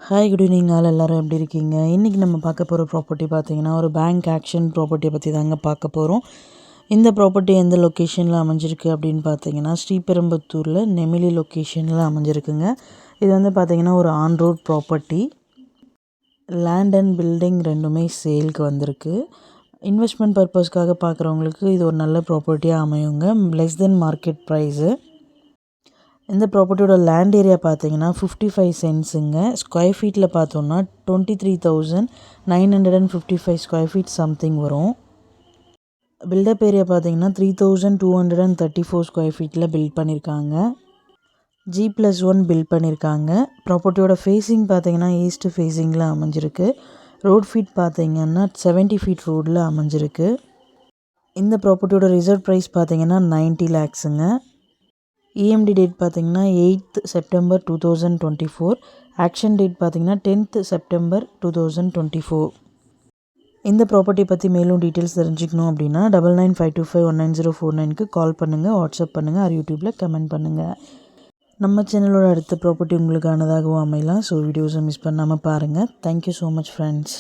Hi good evening எல்லோரும் எப்படி இருக்கீங்க? இன்றைக்கி நம்ம பார்க்க போகிற ப்ராப்பர்ட்டி பார்த்திங்கன்னா ஒரு பேங்க் ஆக்ஷன் ப்ராப்பர்ட்டியை பற்றி தாங்க பார்க்க போகிறோம். இந்த ப்ராப்பர்ட்டி எந்த லொக்கேஷனில் அமைஞ்சிருக்கு அப்படின்னு பார்த்தீங்கன்னா ஸ்ரீபெரும்புத்தூரில் நெமிலி லொக்கேஷனில் அமைஞ்சிருக்குங்க. இது வந்து பார்த்திங்கன்னா ஒரு on road property. Land and building ரெண்டுமே சேலுக்கு வந்திருக்கு. இன்வெஸ்ட்மெண்ட் பர்பஸ்க்காக பார்க்குறவங்களுக்கு இது ஒரு நல்ல ப்ராப்பர்ட்டியாக அமையுங்க. Less then market price. இந்த ப்ராப்பர்ட்டியோட லேண்ட் ஏரியா பார்த்தீங்கன்னா 55 சென்ட்ஸுங்க. ஸ்கொயர் ஃபீட்டில் பார்த்தோன்னா 23,955 ஸ்கொயர் ஃபீட் சம்திங் வரும். பில்டப் ஏரியா பார்த்தீங்கன்னா 3,234 ஸ்கொயர் ஃபீட்டில் பில்ட் பண்ணியிருக்காங்க. G+1 பில்ட் பண்ணியிருக்காங்க. ப்ராப்பர்ட்டியோட ஃபேஸிங் பார்த்தீங்கன்னா ஈஸ்ட் ஃபேஸிங்கில் அமைஞ்சிருக்கு. ரோட் ஃபீட் பார்த்தீங்கன்னா 70 ஃபீட் ரோடில் அமைஞ்சிருக்கு. இந்த ப்ராப்பர்ட்டியோட ரிசர்வ் ப்ரைஸ் பார்த்தீங்கன்னா 90 lakhsங்க. EMD டேட் பார்த்தீங்கன்னா 8th September 2024. ஆக்ஷன் டேட் பார்த்தீங்கன்னா 10th September 2024. இந்த ப்ராப்பர்ட்டி பற்றி மேலும் டீட்டெயில்ஸ் தெரிஞ்சுக்கணும் அப்படின்னா 9952519049க்கு கால் பண்ணுங்கள், வாட்ஸ்அப் பண்ணுங்கள், ஆர் யூடியூப்பில் கமெண்ட் பண்ணுங்கள். நம்ம சேனலோட அடுத்த ப்ராப்பர்ட்டி உங்களுக்கானதாகவும் அமையலாம். ஸோ வீடியோஸை மிஸ் பண்ணாமல் பாருங்கள். Thank you so much friends.